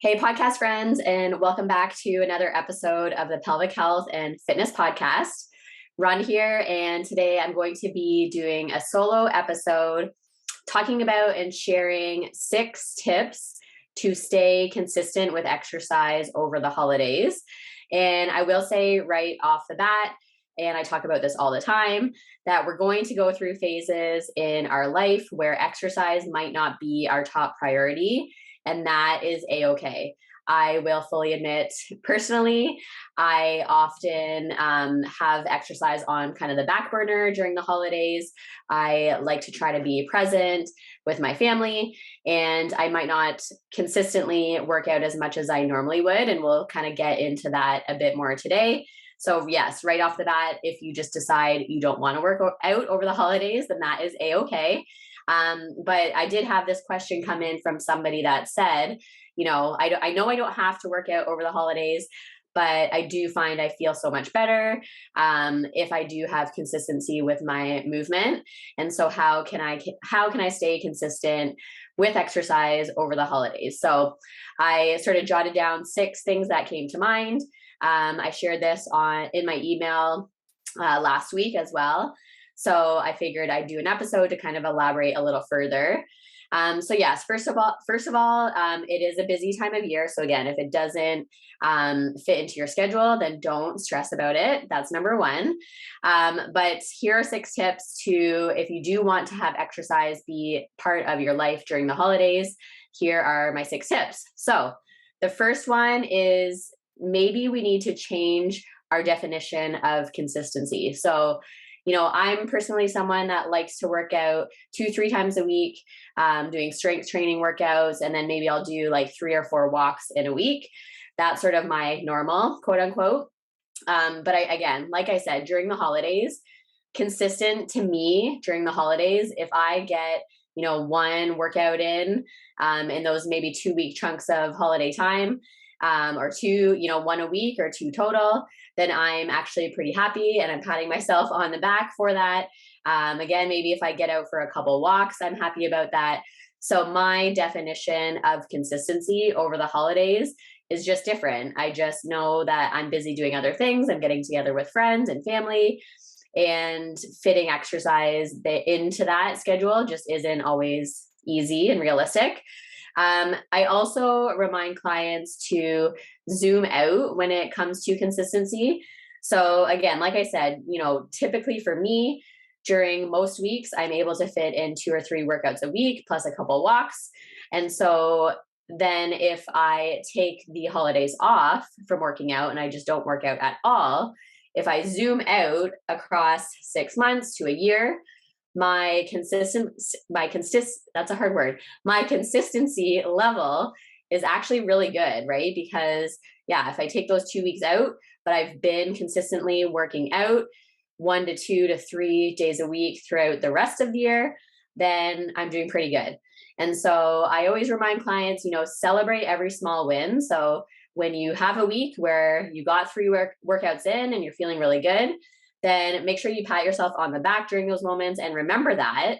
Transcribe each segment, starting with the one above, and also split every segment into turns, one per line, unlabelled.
Hey, podcast friends, and welcome back to another episode of the Pelvic Health and Fitness Podcast. Rhonda here, and today I'm going to be doing a solo episode talking about and sharing 6 tips to stay consistent with exercise over the holidays. And I will say right off the bat, and I talk about this all the time, that we're going to go through phases in our life where exercise might not be our top priority, and that is a-okay. I will fully admit, personally, I often have exercise on kind of the back burner during the holidays. I like to try to be present with my family, and I might not consistently work out as much as I normally would, and we'll kind of get into that a bit more today. So yes, right off the bat, if you just decide you don't want to work out over the holidays, then that is a-okay. But I did have this question come in from somebody that said, I know I don't have to work out over the holidays, but I do find I feel so much better if I do have consistency with my movement. And so how can I stay consistent with exercise over the holidays? So I sort of jotted down 6 things that came to mind. I shared this in my email last week as well. So I figured I'd do an episode to kind of elaborate a little further. So yes, first of all, it is a busy time of year. So again, if it doesn't fit into your schedule, then don't stress about it. That's number one. But here are 6 tips if you do want to have exercise be part of your life during the holidays. Here are my 6 tips. So the first one is maybe we need to change our definition of consistency. So I'm personally someone that likes to work out 2-3 times a week, doing strength training workouts, and then maybe I'll do like 3 or 4 walks in a week. That's sort of my normal, quote unquote. But again, like I said, during the holidays, consistent to me during the holidays, if I get one workout in those maybe 2-week chunks of holiday time, or 2, one a week or 2 total, then I'm actually pretty happy and I'm patting myself on the back for that. Again, maybe if I get out for a couple walks, I'm happy about that. So my definition of consistency over the holidays is just different. I just know that I'm busy doing other things. I'm getting together with friends and family, and fitting exercise into that schedule just isn't always easy and realistic. I also remind clients to zoom out when it comes to consistency. So again, like I said, typically for me, during most weeks, I'm able to fit in 2 or 3 workouts a week plus a couple walks. And so then if I take the holidays off from working out and I just don't work out at all, if I zoom out across 6 months to a year, my consistency level is actually really good, right? Because yeah, if I take those 2 weeks out, but I've been consistently working out 1 to 2 to 3 days a week throughout the rest of the year, then I'm doing pretty good. And so I always remind clients, celebrate every small win. So when you have a week where you got 3 workouts in and you're feeling really good, then make sure you pat yourself on the back during those moments. And remember that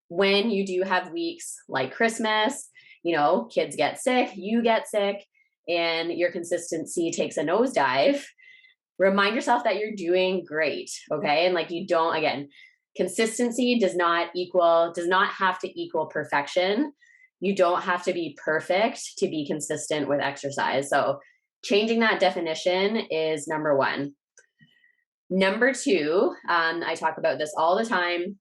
when you do have weeks like Christmas, kids get sick, you get sick, and your consistency takes a nosedive, remind yourself that you're doing great. Okay. And again, consistency does not have to equal perfection. You don't have to be perfect to be consistent with exercise. So changing that definition is number one. Number 2, I talk about this all the time.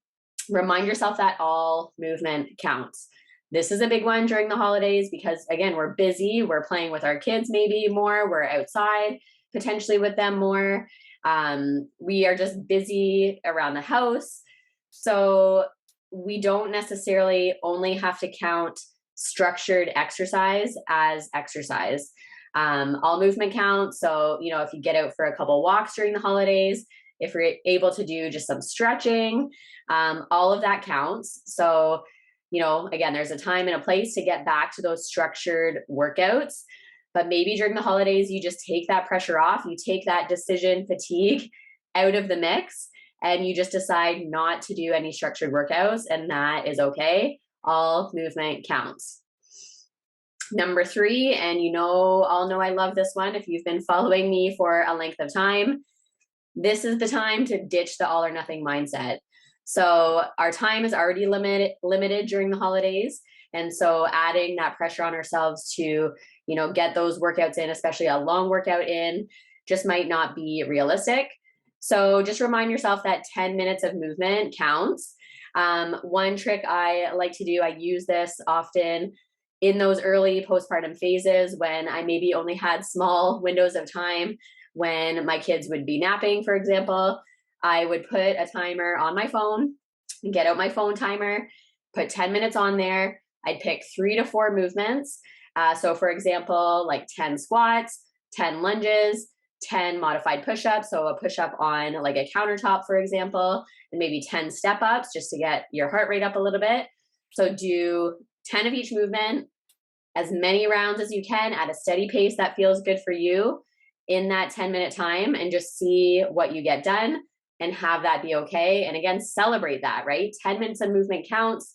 Remind yourself that all movement counts. This is a big one during the holidays because, again, we're busy. We're playing with our kids maybe more. We're outside potentially with them more. We are just busy around the house. So we don't necessarily only have to count structured exercise as exercise. All movement counts. So, if you get out for a couple walks during the holidays, if you're able to do just some stretching, all of that counts. So, again, there's a time and a place to get back to those structured workouts. But maybe during the holidays, you just take that pressure off. You take that decision fatigue out of the mix and you just decide not to do any structured workouts. And that is okay. All movement counts. Number 3, and all know I love this one if you've been following me for a length of time, this is the time to ditch the all or nothing mindset. So our time is already limited during the holidays. And so adding that pressure on ourselves to, get those workouts in, especially a long workout in, just might not be realistic. So just remind yourself that 10 minutes of movement counts. One trick I like to do, I use this often in those early postpartum phases when I maybe only had small windows of time when my kids would be napping, for example. I would put a timer on my phone, get out my phone timer, put 10 minutes on there. I'd pick 3 to 4 movements. So, for example, like 10 squats, 10 lunges, 10 modified push ups. So, a push up on like a countertop, for example, and maybe 10 step ups just to get your heart rate up a little bit. So, do 10 of each movement, as many rounds as you can at a steady pace that feels good for you in that 10-minute time, and just see what you get done and have that be okay. And again, celebrate that, right? 10 minutes of movement counts.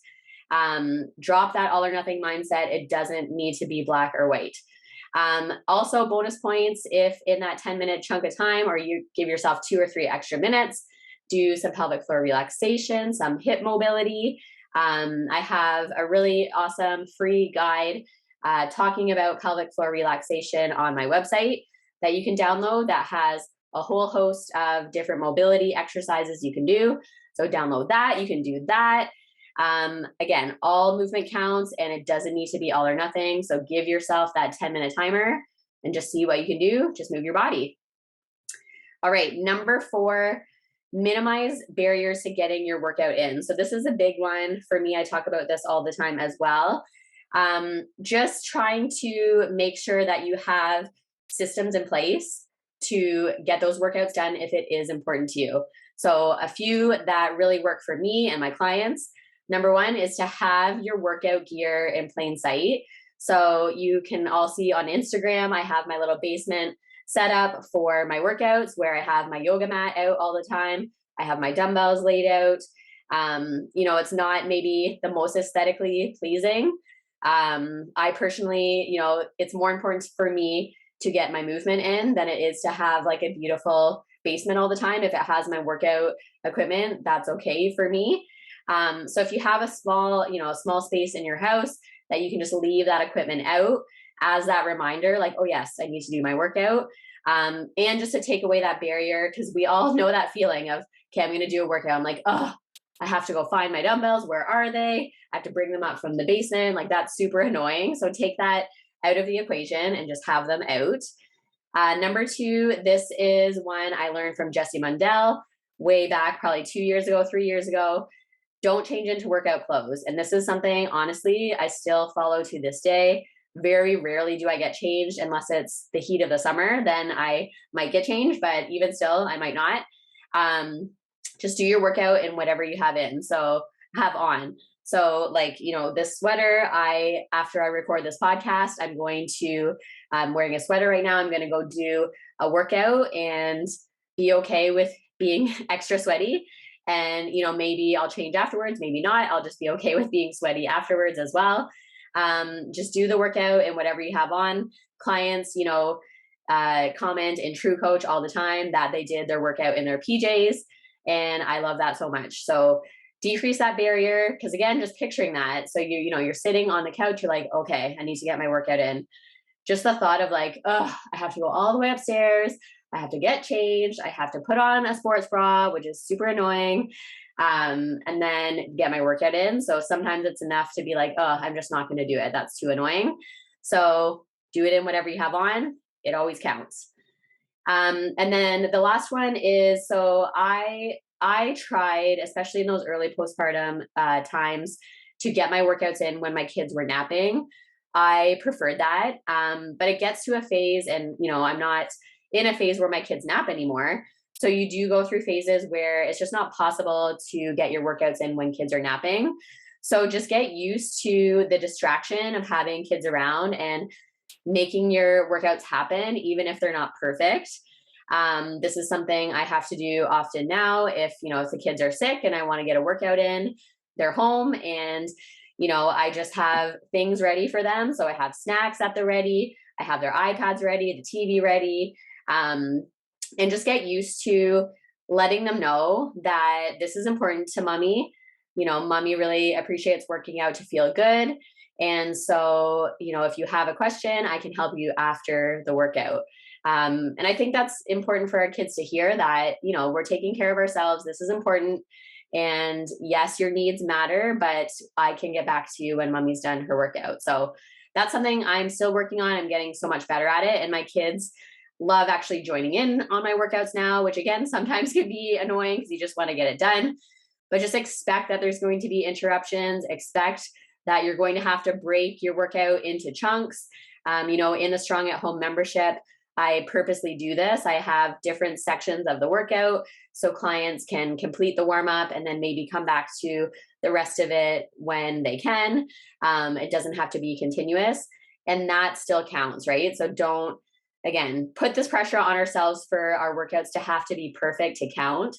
Drop that all or nothing mindset. It doesn't need to be black or white. Also, bonus points if in that 10-minute chunk of time, or you give yourself 2 or 3 extra minutes, do some pelvic floor relaxation, some hip mobility. I have a really awesome free guide talking about pelvic floor relaxation on my website that you can download that has a whole host of different mobility exercises you can do. So download that. You can do that. Again, all movement counts and it doesn't need to be all or nothing. So give yourself that 10-minute timer and just see what you can do. Just move your body. All right, number 4, minimize barriers to getting your workout in. So this is a big one for me. I talk about this all the time as well. Just trying to make sure that you have systems in place to get those workouts done if it is important to you. So a few that really work for me and my clients. Number 1 is to have your workout gear in plain sight. So you can all see on Instagram, I have my little basement set up for my workouts where I have my yoga mat out all the time. I have my dumbbells laid out. It's not maybe the most aesthetically pleasing. I personally, it's more important for me to get my movement in than it is to have like a beautiful basement all the time. If it has my workout equipment, that's okay for me. So if you have a small space in your house that you can just leave that equipment out as that reminder, like, oh yes, I need to do my workout. And just to take away that barrier, because we all know that feeling of, okay, I'm going to do a workout. I'm like, oh, I have to go find my dumbbells. Where are they? I have to bring them up from the basement. Like that's super annoying. So take that out of the equation and just have them out. Number 2, this is one I learned from Jessie Mundell way back, probably 2 years ago, 3 years ago. Don't change into workout clothes. And this is something, honestly, I still follow to this day. Very rarely do I get changed unless it's the heat of the summer, then I might get changed, but even still, I might not. Just do your workout in whatever you have on. So like, this sweater, after I record this podcast, I'm wearing a sweater right now. I'm going to go do a workout and be okay with being extra sweaty. And, maybe I'll change afterwards, maybe not. I'll just be okay with being sweaty afterwards as well. Just do the workout and whatever you have on. Clients, comment in True Coach all the time that they did their workout in their PJs. And I love that so much. So decrease that barrier. Cause again, just picturing that. So you're sitting on the couch, you're like, okay, I need to get my workout in. Just the thought of like, oh, I have to go all the way upstairs. I have to get changed. I have to put on a sports bra, which is super annoying. And then get my workout in. So sometimes it's enough to be like, oh, I'm just not going to do it. That's too annoying. So do it in whatever you have on. It always counts. And then the last one is, so I tried, especially in those early postpartum times, to get my workouts in when my kids were napping. I preferred that. But it gets to a phase and, I'm not in a phase where my kids nap anymore. So you do go through phases where it's just not possible to get your workouts in when kids are napping. So just get used to the distraction of having kids around and making your workouts happen, even if they're not perfect. This is something I have to do often now. If the kids are sick and I want to get a workout in, they're home and, I just have things ready for them. So I have snacks at the ready, I have their iPads ready, the TV ready, and just get used to letting them know that this is important to mommy. Mommy really appreciates working out to feel good. And so, if you have a question, I can help you after the workout. And I think that's important for our kids to hear that, we're taking care of ourselves. This is important. And yes, your needs matter, but I can get back to you when mommy's done her workout. So that's something I'm still working on. I'm getting so much better at it. And my kids love actually joining in on my workouts now, which again, sometimes can be annoying because you just want to get it done. But just expect that there's going to be interruptions. Expect that you're going to have to break your workout into chunks. In the Strong at Home membership, I purposely do this. I have different sections of the workout so clients can complete the warm up and then maybe come back to the rest of it when they can. It doesn't have to be continuous, and that still counts, right? So don't, again, put this pressure on ourselves for our workouts to have to be perfect to count.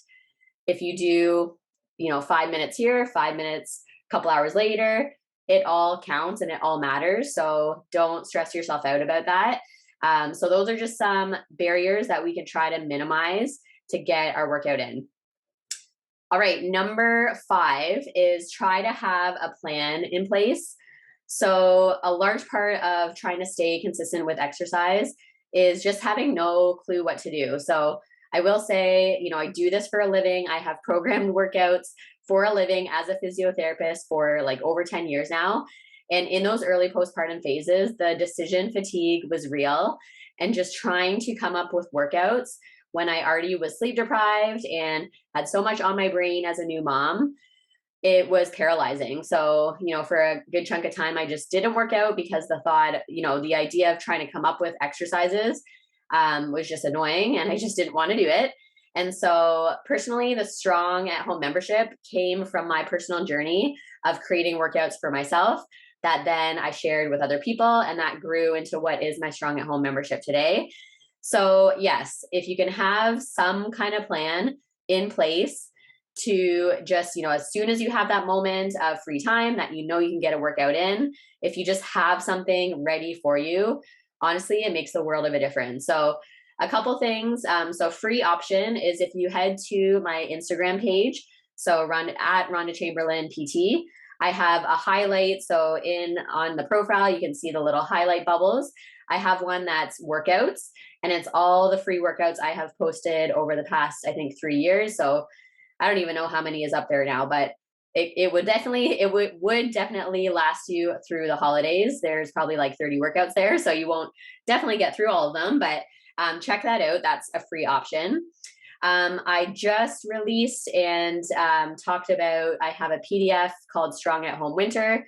If you do, 5 minutes here, 5 minutes, a couple hours later, it all counts and it all matters. So don't stress yourself out about that. So those are just some barriers that we can try to minimize to get our workout in. All right, number 5 is try to have a plan in place. So a large part of trying to stay consistent with exercise is just having no clue what to do. So I will say, I do this for a living. I have programmed workouts for a living as a physiotherapist for like over 10 years now. And in those early postpartum phases, the decision fatigue was real. And just trying to come up with workouts when I already was sleep deprived and had so much on my brain as a new mom, it was paralyzing. So, for a good chunk of time, I just didn't work out because the thought, the idea of trying to come up with exercises was just annoying and I just didn't want to do it. And so personally, the Strong at Home membership came from my personal journey of creating workouts for myself that then I shared with other people, and that grew into what is my Strong at Home membership today. So yes, if you can have some kind of plan in place to just, as soon as you have that moment of free time that you can get a workout in, if you just have something ready for you, honestly, it makes the world of a difference. So a couple things. So free option is if you head to my Instagram page, so at Rhonda Chamberlain PT, I have a highlight. So on the profile, you can see the little highlight bubbles. I have one that's workouts, and it's all the free workouts I have posted over the past, I think, 3 years. So I don't even know how many is up there now, but it would definitely last you through the holidays. There's probably like 30 workouts there, so you won't definitely get through all of them, but check that out. That's a free option. I just released and talked about, I have a PDF called Strong at Home Winter,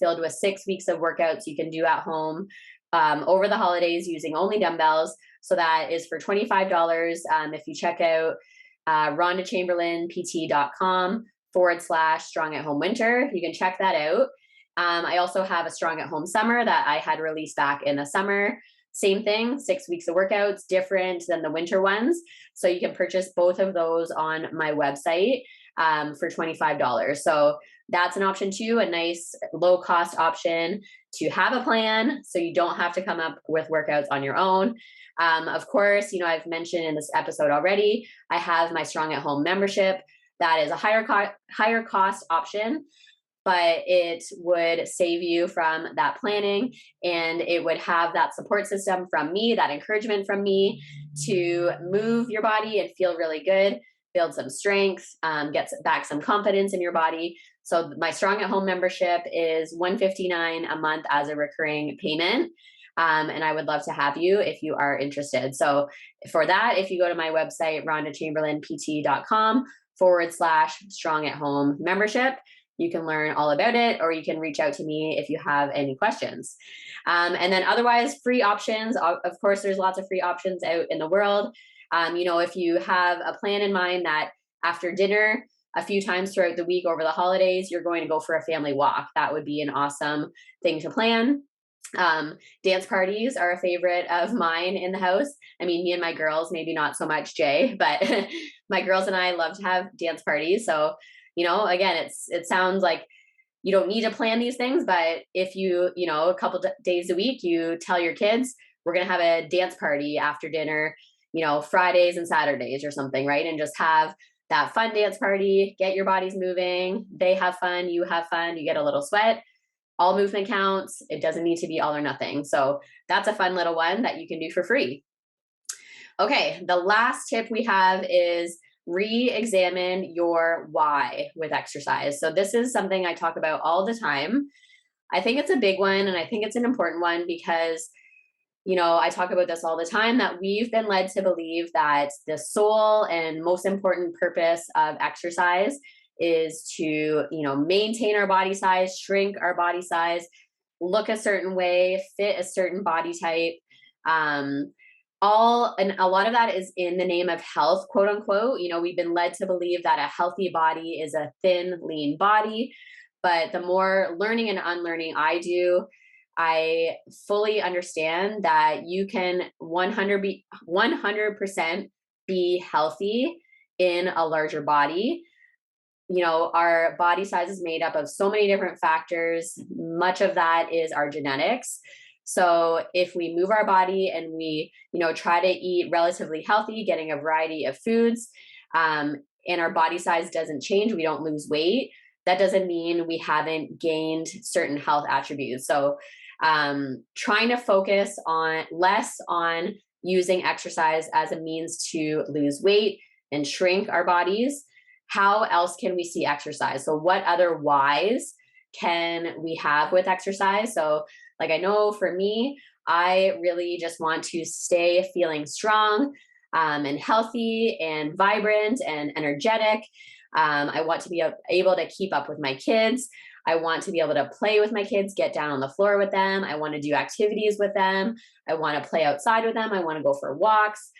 filled with 6 weeks of workouts you can do at home over the holidays using only dumbbells. So that is for $25. If you check out rhondachamberlainpt.com/Strong at Home Winter, you can check that out. I also have a Strong at Home Summer that I had released back in the summer. Same thing, 6 weeks of workouts, different than the winter ones. So you can purchase both of those on my website for $25. So that's an option too, a nice low cost option to have a plan so you don't have to come up with workouts on your own. Of course, I've mentioned in this episode already, I have my Strong at Home membership. That is a higher cost option, but it would save you from that planning, and it would have that support system from me, that encouragement from me to move your body and feel really good, build some strength, get back some confidence in your body. So my Strong at Home membership is $159 a month as a recurring payment. And I would love to have you if you are interested. So for that, if you go to my website, rhondachamberlainpt.com/Strong at Home membership, you can learn all about it, or you can reach out to me if you have any questions. And then otherwise, free options. Of course, there's lots of free options out in the world. If you have a plan in mind that after dinner, a few times throughout the week over the holidays, you're going to go for a family walk, that would be an awesome thing to plan. Dance parties are a favorite of mine in the house. I mean, me and my girls, maybe not so much Jay, but my girls and I love to have dance parties. So, again, it sounds like you don't need to plan these things, but if a couple days a week, you tell your kids, we're going to have a dance party after dinner, Fridays and Saturdays or something, right? And just have that fun dance party, get your bodies moving. They have fun, you have fun, you get a little sweat. All movement counts. It doesn't need to be all or nothing. So that's a fun little one that you can do for free. Okay, the last tip we have is re-examine your why with exercise. So this is something I talk about all the time. I think it's a big one, and I think it's an important one because I talk about this all the time, that we've been led to believe that the sole and most important purpose of exercise is to, maintain our body size, shrink our body size, look a certain way, fit a certain body type. And a lot of that is in the name of health, quote unquote. We've been led to believe that a healthy body is a thin, lean body. But the more learning and unlearning I do, I fully understand that you can 100% be healthy in a larger body. Our body size is made up of so many different factors. Much of that is our genetics. So if we move our body and we, try to eat relatively healthy, getting a variety of foods, and our body size doesn't change, we don't lose weight, that doesn't mean we haven't gained certain health attributes. So trying to focus less on using exercise as a means to lose weight and shrink our bodies. How else can we see exercise? So what other whys can we have with exercise? So like, I know for me, I really just want to stay feeling strong and healthy and vibrant and energetic. I want to be able to keep up with my kids. I want to be able to play with my kids, get down on the floor with them. I want to do activities with them. I want to play outside with them. I want to go for walks.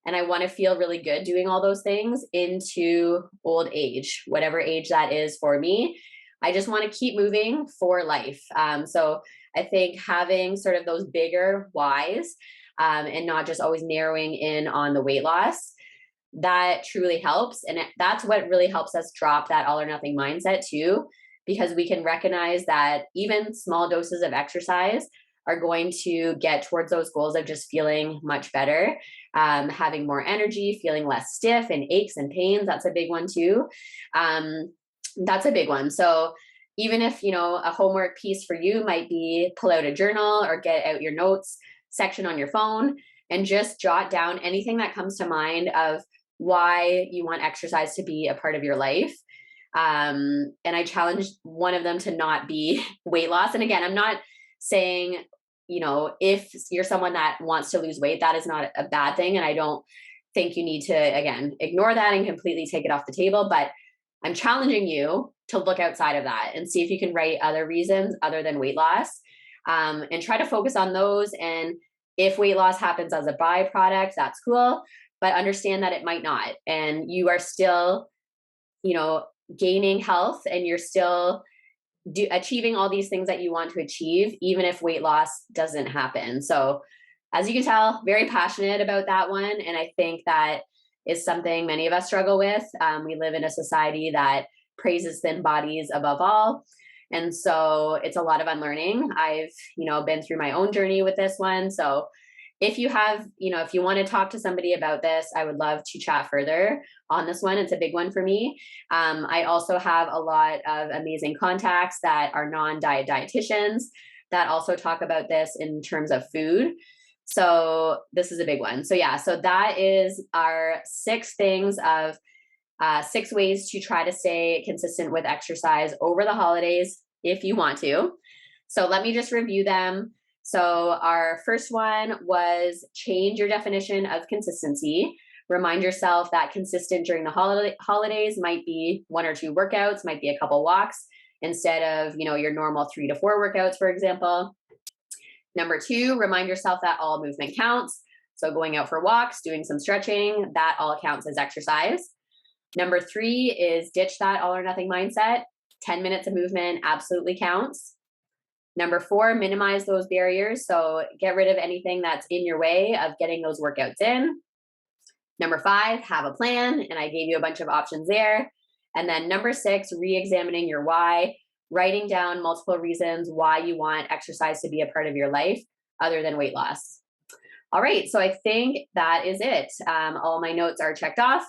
And I want to feel really good doing all those things into old age, whatever age that is for me. I just want to keep moving for life. So I think having sort of those bigger whys and not just always narrowing in on the weight loss, that truly helps. And that's what really helps us drop that all or nothing mindset too, because we can recognize that even small doses of exercise are going to get towards those goals of just feeling much better, having more energy, feeling less stiff and aches and pains. That's a big one too. That's a big one. So even if, a homework piece for you might be pull out a journal or get out your notes section on your phone and just jot down anything that comes to mind of why you want exercise to be a part of your life. And I challenge one of them to not be weight loss. And again, I'm not saying, if you're someone that wants to lose weight, that is not a bad thing. And I don't think you need to, again, ignore that and completely take it off the table. But I'm challenging you to look outside of that and see if you can write other reasons other than weight loss, and try to focus on those. And if weight loss happens as a byproduct, that's cool, but understand that it might not. And you are still, gaining health, and you're still achieving all these things that you want to achieve, even if weight loss doesn't happen. So as you can tell, very passionate about that one. And I think that is something many of us struggle with. We live in a society that praises thin bodies above all. And so it's a lot of unlearning. I've, been through my own journey with this one. So if you have, if you want to talk to somebody about this, I would love to chat further on this one. It's a big one for me. I also have a lot of amazing contacts that are non-diet dietitians that also talk about this in terms of food. So this is a big one. So yeah, so that is our 6 things of 6 ways to try to stay consistent with exercise over the holidays if you want to. So let me just review them. So our first one was change your definition of consistency. Remind yourself that consistent during the holidays might be 1 or 2 workouts, might be a couple walks instead of, your normal 3 to 4 workouts, for example. Number 2, remind yourself that all movement counts. So going out for walks, doing some stretching, that all counts as exercise. Number 3 is ditch that all or nothing mindset. 10 minutes of movement absolutely counts. Number 4, minimize those barriers. So get rid of anything that's in your way of getting those workouts in. Number 5, have a plan. And I gave you a bunch of options there. And then number 6, re-examining your why. writing down multiple reasons why you want exercise to be a part of your life other than weight loss. All right, so I think that is it. All my notes are checked off.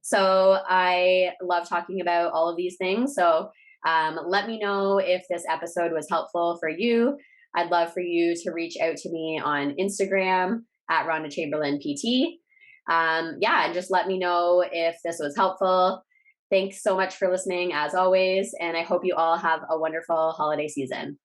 So I love talking about all of these things. So let me know if this episode was helpful for you. I'd love for you to reach out to me on Instagram at Rhonda Chamberlain PT. Yeah, and just let me know if this was helpful. Thanks so much for listening, as always, and I hope you all have a wonderful holiday season.